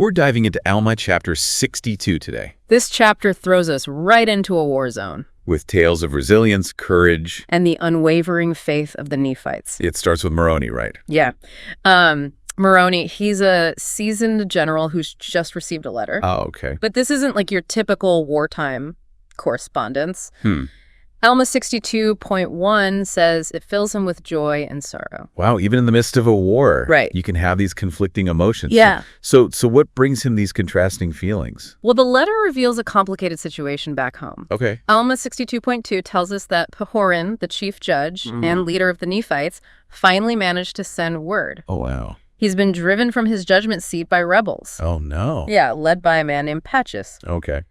We're diving into Alma chapter 62 today, This chapter throws us right into a war zone. with tales of resilience, courage. And the unwavering faith of the Nephites. It starts with Moroni, right? Yeah. Moroni, he's a seasoned general who's just received a letter. Oh, okay. But this isn't like your typical wartime correspondence. Alma 62.1 says it fills him with joy and sorrow. Wow, even in the midst of a war, Right. you can have these conflicting emotions. Yeah. So what brings him these contrasting feelings? Well, the letter reveals a complicated situation back home. Okay. Alma 62.2 tells us that Pahoran, the chief judge and leader of the Nephites, finally managed to send word. Oh, wow. He's been driven from his judgment seat by rebels. Oh, no. Yeah, led by a man named Patches. Okay.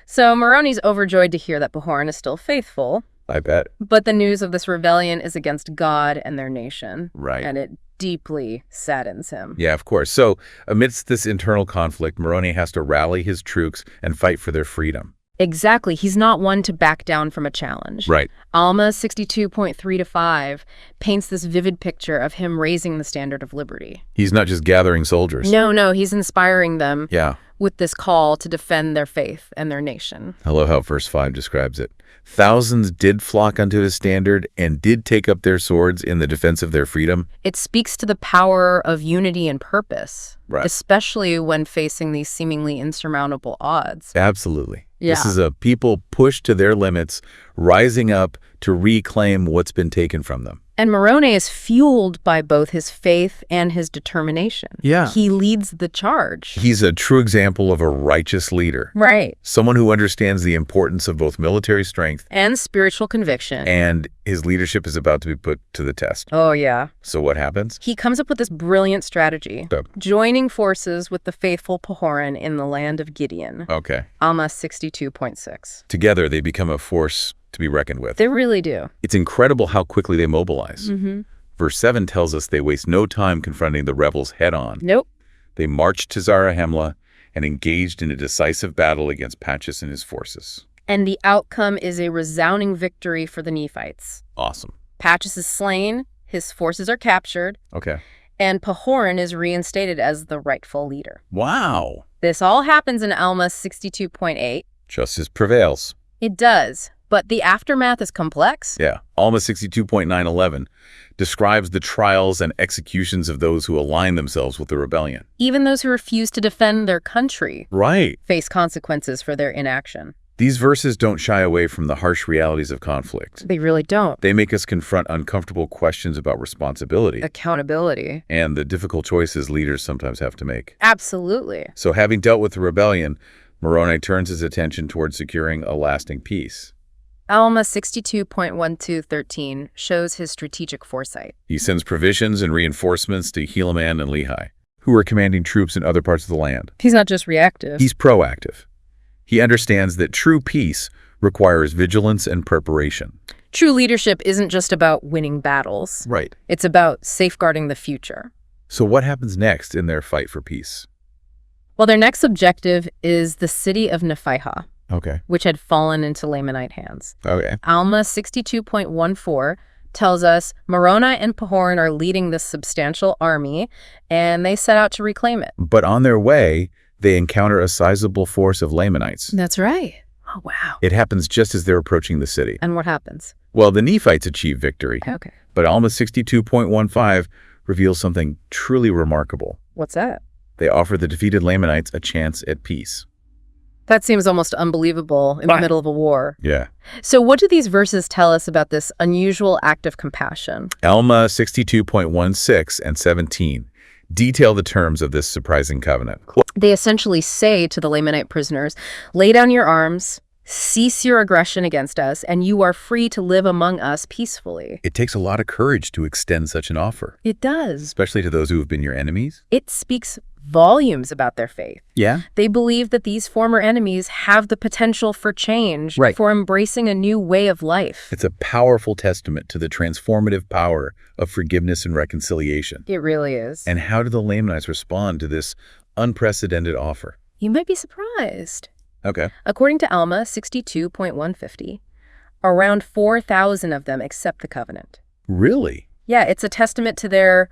So Moroni's overjoyed to hear that Pahoran is still faithful, I bet. but the news of this rebellion is against God and their nation. Right. And it deeply saddens him. Yeah, of course. So amidst this internal conflict, Moroni has to rally his troops and fight for their freedom. Exactly. He's not one to back down from a challenge. Right. Alma 62.3-5 paints this vivid picture of him raising the standard of liberty. He's not just gathering soldiers. No, he's inspiring them Yeah. with this call to defend their faith and their nation. I love how verse 5 describes it. Thousands did flock unto his standard and did take up their swords in the defense of their freedom. It speaks to the power of unity and purpose, Right. especially when facing these seemingly insurmountable odds. Absolutely. Yeah. This is a people pushed to their limits, rising up to reclaim what's been taken from them. And Moroni is fueled by both his faith and his determination. Yeah. He leads the charge. He's a true example of a righteous leader, Right. someone who understands the importance of both military strength, And spiritual conviction. and his leadership is about to be put to the test. Oh, yeah. So what happens? He comes up with this brilliant strategy, joining forces with the faithful Pahoran in the land of Gideon. Okay. Alma 62.6. Together, they become a force to be reckoned with. They really do. It's incredible how quickly they mobilize. Verse 7 tells us they waste no time confronting the rebels head-on. Nope. They marched to Zarahemla and engaged in a decisive battle against Patches and his forces. And the outcome is a resounding victory for the Nephites. Awesome. Patches is slain, his forces are captured, Okay. and Pahoran is reinstated as the rightful leader. Wow. This all happens in Alma 62.8. Justice prevails. It does, but the aftermath is complex. Yeah. Alma 62.911 describes the trials and executions of those who align themselves with the rebellion. Even those who refuse to defend their country Right. face consequences for their inaction. These verses don't shy away from the harsh realities of conflict. They really don't. They make us confront uncomfortable questions about responsibility Accountability. and the difficult choices leaders sometimes have to make. Absolutely. So having dealt with the rebellion, Moroni turns his attention towards securing a lasting peace. Alma 62.1213 shows his strategic foresight. He sends provisions and reinforcements to Helaman and Lehi, who are commanding troops in other parts of the land. He's not just reactive. He's proactive. He understands that true peace requires vigilance and preparation. True leadership isn't just about winning battles. Right. It's about safeguarding the future. So what happens next in their fight for peace? Well, their next objective is the city of Nephihah, Okay. which had fallen into Lamanite hands. Okay. Alma 62.14 tells us Moroni and Pahoran are leading this substantial army, and they set out to reclaim it. But on their way, they encounter a sizable force of Lamanites. That's right. Oh, wow. It happens just as they're approaching the city. And what happens? Well, the Nephites achieve victory, Okay. but Alma 62.15 reveals something truly remarkable. What's that? They offer the defeated Lamanites a chance at peace. That seems almost unbelievable in the middle of a war. Yeah. So what do these verses tell us about this unusual act of compassion? Alma 62.16 and 17 detail the terms of this surprising covenant. They essentially say to the Lamanite prisoners, lay down your arms, cease your aggression against us, and you are free to live among us peacefully. It takes a lot of courage to extend such an offer, It does. especially to those who have been your enemies. It speaks volumes about their faith. Yeah. They believe that these former enemies have the potential for change, Right. for embracing a new way of life. It's a powerful testament to the transformative power of forgiveness and reconciliation. It really is. And how do the Lamanites respond to this unprecedented offer? You might be surprised. Okay. According to Alma 62.150, around 4,000 of them accept the covenant. Really? Yeah, it's a testament to their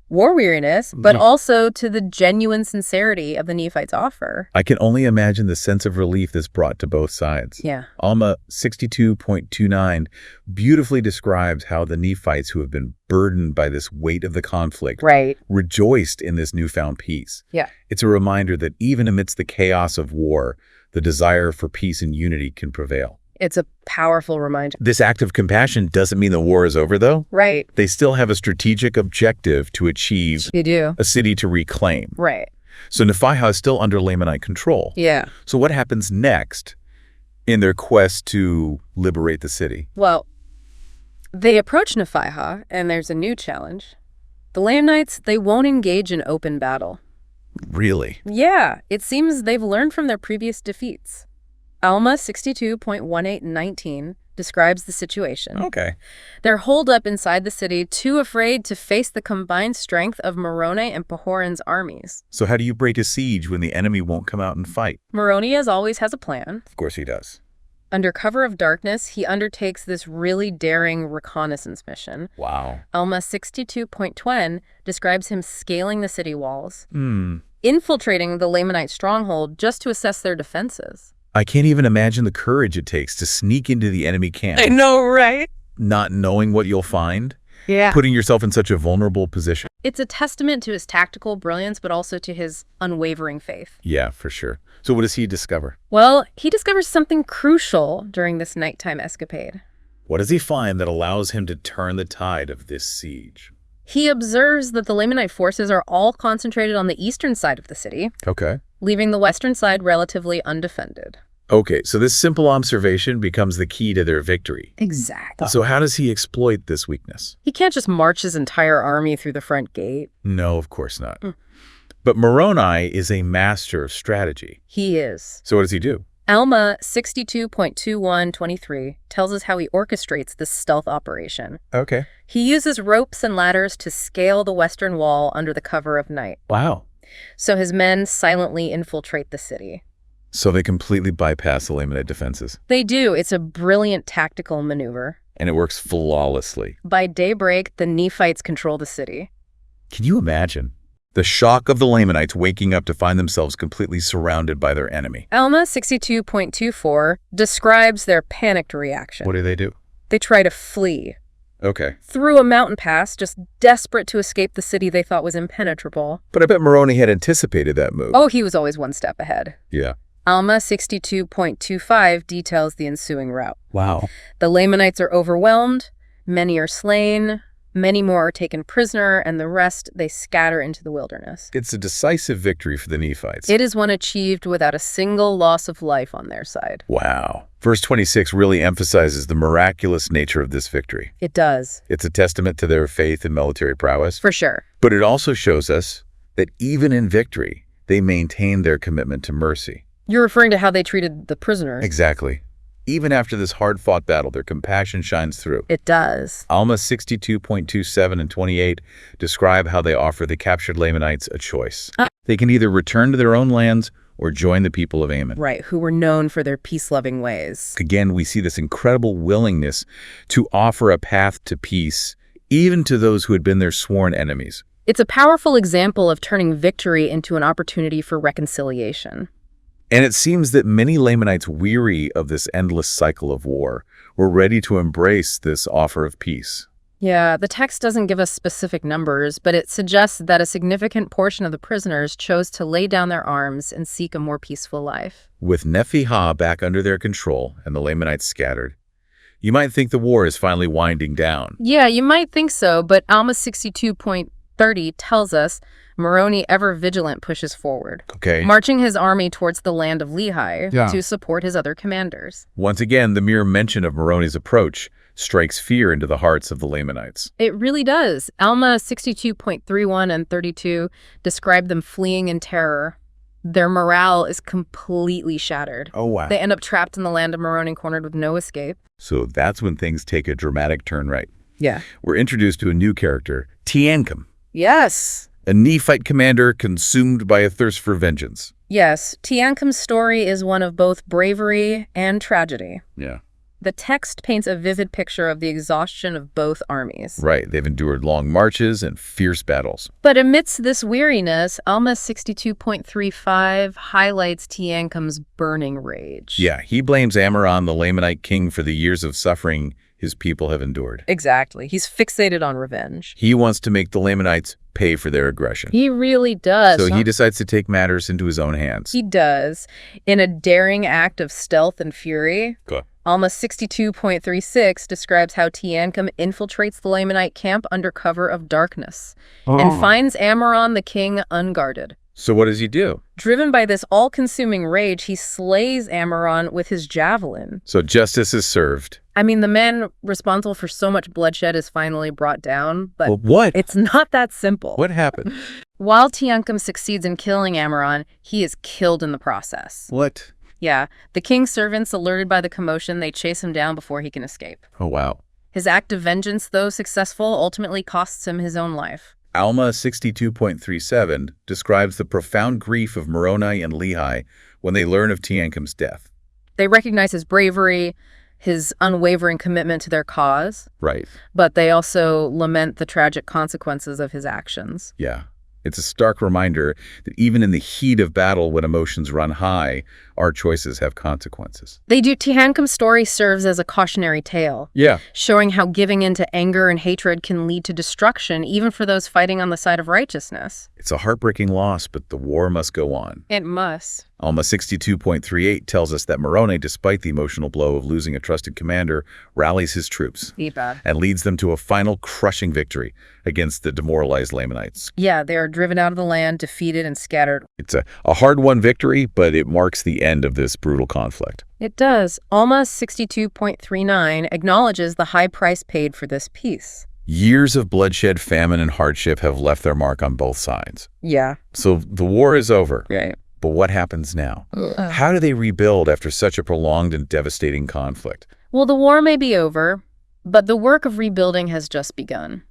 war weariness, but also to the genuine sincerity of the Nephites' offer. I can only imagine the sense of relief this brought to both sides. Yeah. Alma 62.29 beautifully describes how the Nephites, who have been burdened by this weight of the conflict, rejoiced in this newfound peace. Yeah. It's a reminder that even amidst the chaos of war, the desire for peace and unity can prevail. It's a powerful reminder. This act of compassion doesn't mean the war is over, though. Right. They still have a strategic objective to achieve, They do. a city to reclaim. Right. So Nephihah is still under Lamanite control. Yeah. So what happens next in their quest to liberate the city? Well, they approach Nephihah, and there's a new challenge. The Lamanites, they won't engage in open battle. Really? Yeah, it seems they've learned from their previous defeats. Alma 62.1819 describes the situation. Okay. They're holed up inside the city, too afraid to face the combined strength of Moroni and Pahoran's armies. So how do you break a siege when the enemy won't come out and fight? Moroni, as always, has a plan. Of course he does. Under cover of darkness, he undertakes this really daring reconnaissance mission. Wow. Alma 62.20 describes him scaling the city walls, infiltrating the Lamanite stronghold just to assess their defenses. I can't even imagine the courage it takes to sneak into the enemy camp. I know, right? Not knowing what you'll find. Yeah. Putting yourself in such a vulnerable position. It's a testament to his tactical brilliance, but also to his unwavering faith. Yeah, for sure. So what does he discover? Well, he discovers something crucial during this nighttime escapade. What does he find that allows him to turn the tide of this siege? He observes that the Lamanite forces are all concentrated on the eastern side of the city, Okay. leaving the western side relatively undefended. Okay, so this simple observation becomes the key to their victory. Exactly. So how does he exploit this weakness? He can't just march his entire army through the front gate. No, of course not. But Moroni is a master of strategy. He is. So what does he do? Alma 62.2123 tells us how he orchestrates this stealth operation. Okay. He uses ropes and ladders to scale the western wall under the cover of night. Wow. So his men silently infiltrate the city. So they completely bypass the Lamanite defenses. They do. It's a brilliant tactical maneuver. And it works flawlessly. By daybreak, the Nephites control the city. Can you imagine? The shock of the Lamanites waking up to find themselves completely surrounded by their enemy. Alma 62.24 describes their panicked reaction. What do? They try to flee. Okay. Through a mountain pass, just desperate to escape the city they thought was impenetrable. But I bet Moroni had anticipated that move. Oh, he was always one step ahead. Yeah. Alma 62.25 details the ensuing route. Wow. The Lamanites are overwhelmed, many are slain, many more are taken prisoner, and the rest they scatter into the wilderness. It's a decisive victory for the Nephites. It is one achieved without a single loss of life on their side. Wow. Verse 26 really emphasizes the miraculous nature of this victory. It does. It's a testament to their faith and military prowess. For sure. But it also shows us that even in victory, they maintain their commitment to mercy. You're referring to how they treated the prisoners. Exactly. Even after this hard-fought battle, their compassion shines through. It does. Alma 62.27 and 28 describe how they offer the captured Lamanites a choice. They can either return to their own lands or join the people of Ammon. Right, who were known for their peace-loving ways. Again, we see this incredible willingness to offer a path to peace, even to those who had been their sworn enemies. It's a powerful example of turning victory into an opportunity for reconciliation. And it seems that many Lamanites, weary of this endless cycle of war, were ready to embrace this offer of peace. Yeah, the text doesn't give us specific numbers, but it suggests that a significant portion of the prisoners chose to lay down their arms and seek a more peaceful life. With Nephihah back under their control and the Lamanites scattered, you might think the war is finally winding down. Yeah, you might think so, but Alma 62.30 tells us Moroni, ever vigilant, pushes forward, Okay. marching his army towards the land of Lehi to support his other commanders. Once again, the mere mention of Moroni's approach strikes fear into the hearts of the Lamanites. It really does. Alma 62.31 and 32 describe them fleeing in terror. Their morale is completely shattered. Oh, wow. They end up trapped in the land of Moroni, cornered with no escape. So that's when things take a dramatic turn right. Yeah. We're introduced to a new character, Teancum, Yes. a Nephite commander consumed by a thirst for vengeance. Yes, Teancum's story is one of both bravery and tragedy. Yeah. The text paints a vivid picture of the exhaustion of both armies. Right. They've endured long marches and fierce battles. But amidst this weariness, Alma 62.35 highlights Teancum's burning rage. Yeah, he blames Amaron, the Lamanite king, for the years of suffering his people have endured. Exactly. He's fixated on revenge. He wants to make the Lamanites pay for their aggression. He really does. So he decides to take matters into his own hands. He does. In a daring act of stealth and fury, Cool. Alma 62.36 describes how Teancum infiltrates the Lamanite camp under cover of darkness and finds Amaron the king unguarded. So what does he do? Driven by this all-consuming rage, he slays Amaron with his javelin. So justice is served. I mean, the man responsible for so much bloodshed is finally brought down, but Well, what? it's not that simple. What happened? While Teancum succeeds in killing Amaron, he is killed in the process. What? Yeah, the king's servants, alerted by the commotion, they chase him down before he can escape. Oh, wow. His act of vengeance, though successful, ultimately costs him his own life. Alma 62.37 describes the profound grief of Moroni and Lehi when they learn of Teancum's death. They recognize his bravery, his unwavering commitment to their cause. Right. But they also lament the tragic consequences of his actions. Yeah. It's a stark reminder that even in the heat of battle, when emotions run high, our choices have consequences. They do. Teancum's story serves as a cautionary tale. Yeah. Showing how giving in to anger and hatred can lead to destruction, even for those fighting on the side of righteousness. It's a heartbreaking loss, but the war must go on. It must. Alma 62.38 tells us that Moroni, despite the emotional blow of losing a trusted commander, rallies his troops and leads them to a final crushing victory against the demoralized Lamanites. Yeah, they are driven out of the land, defeated, and scattered. It's a hard-won victory, but it marks the end of this brutal conflict. It does. Alma 62.39 acknowledges the high price paid for this peace. Years of bloodshed, famine, and hardship have left their mark on both sides. Yeah. So the war is over. Right. But what happens now? How do they rebuild after such a prolonged and devastating conflict? Well, the war may be over, but the work of rebuilding has just begun.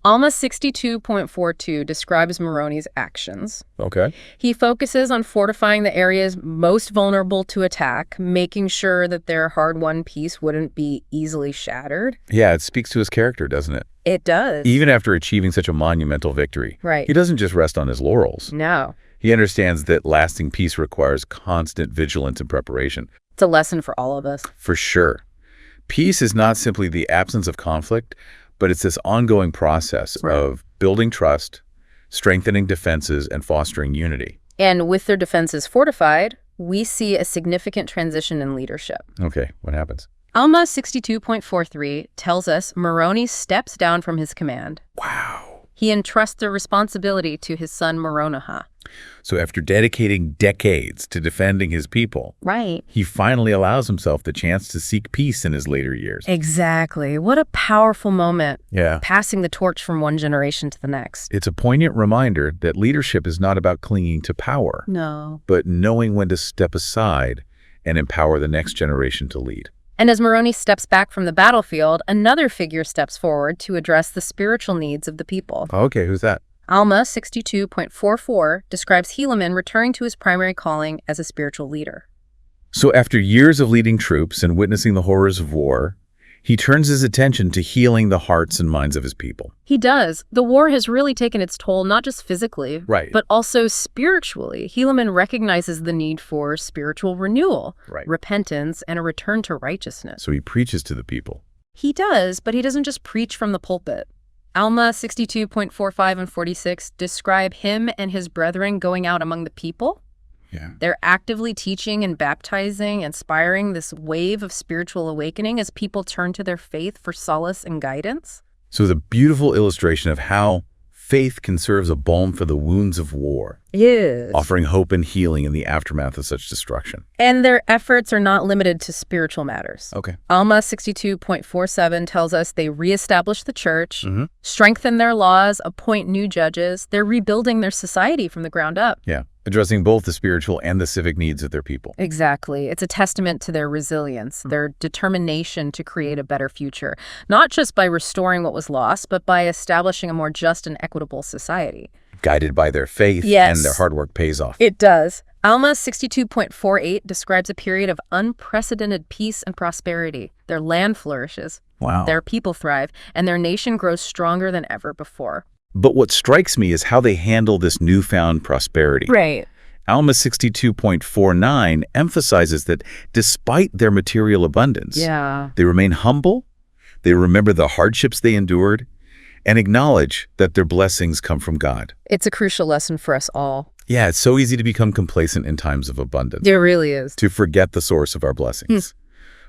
Alma 62.42 describes Moroni's actions. Okay. He focuses on fortifying the areas most vulnerable to attack, making sure that their hard-won peace wouldn't be easily shattered. Yeah, it speaks to his character, doesn't it? It does. Even after achieving such a monumental victory. Right. He doesn't just rest on his laurels. No. He understands that lasting peace requires constant vigilance and preparation. It's a lesson for all of us. For sure. Peace is not simply the absence of conflict, but it's this ongoing process of building trust, strengthening defenses, and fostering unity. And with their defenses fortified, we see a significant transition in leadership. Okay, what happens? Alma 62.43 tells us Moroni steps down from his command. Wow. He entrusts the responsibility to his son Moronihah. So after dedicating decades to defending his people, he finally allows himself the chance to seek peace in his later years. Exactly. What a powerful moment. Yeah. Passing the torch from one generation to the next. It's a poignant reminder that leadership is not about clinging to power. No. But knowing when to step aside and empower the next generation to lead. And as Moroni steps back from the battlefield, another figure steps forward to address the spiritual needs of the people. Okay, who's that? Alma 62.44 describes Helaman returning to his primary calling as a spiritual leader. So after years of leading troops and witnessing the horrors of war, he turns his attention to healing the hearts and minds of his people. He does. The war has really taken its toll, not just physically, but also spiritually. Helaman recognizes the need for spiritual renewal, repentance, and a return to righteousness. So he preaches to the people. He does, but he doesn't just preach from the pulpit. Alma 62.45 and 46 describe him and his brethren going out among the people. Yeah. They're actively teaching and baptizing, inspiring this wave of spiritual awakening as people turn to their faith for solace and guidance. So the beautiful illustration of how faith can serve as a balm for the wounds of war. Yes. Offering hope and healing in the aftermath of such destruction. And their efforts are not limited to spiritual matters. Okay. Alma 62.47 tells us they reestablish the church, strengthen their laws, appoint new judges. They're rebuilding their society from the ground up. Yeah. Addressing both the spiritual and the civic needs of their people. Exactly. It's a testament to their resilience, their determination to create a better future, not just by restoring what was lost, but by establishing a more just and equitable society. Guided by their faith, and their hard work pays off. It does. Alma 62.48 describes a period of unprecedented peace and prosperity. Their land flourishes. Wow. Their people thrive, and their nation grows stronger than ever before. But what strikes me is how they handle this newfound prosperity. Right. Alma 62.49 emphasizes that despite their material abundance, they remain humble, they remember the hardships they endured, and acknowledge that their blessings come from God. It's a crucial lesson for us all. Yeah, it's so easy to become complacent in times of abundance. It really is. To forget the source of our blessings.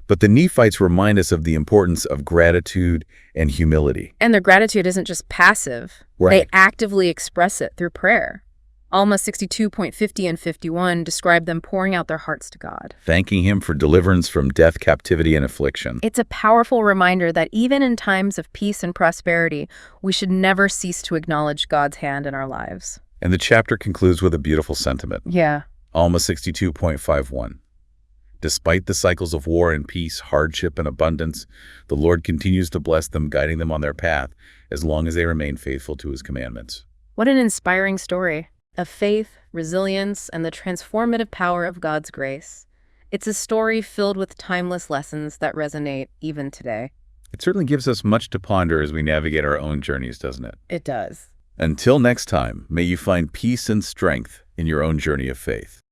But the Nephites remind us of the importance of gratitude and humility. And their gratitude isn't just passive. They actively express it through prayer. Alma 62.50 and 51 describe them pouring out their hearts to God, thanking Him for deliverance from death, captivity, and affliction. It's a powerful reminder that even in times of peace and prosperity, we should never cease to acknowledge God's hand in our lives. And the chapter concludes with a beautiful sentiment. Yeah. Alma 62.51. Despite the cycles of war and peace, hardship and abundance, the Lord continues to bless them, guiding them on their path as long as they remain faithful to His commandments. What an inspiring story of faith, resilience, and the transformative power of God's grace. It's a story filled with timeless lessons that resonate even today. It certainly gives us much to ponder as we navigate our own journeys, doesn't it? It does. Until next time, may you find peace and strength in your own journey of faith.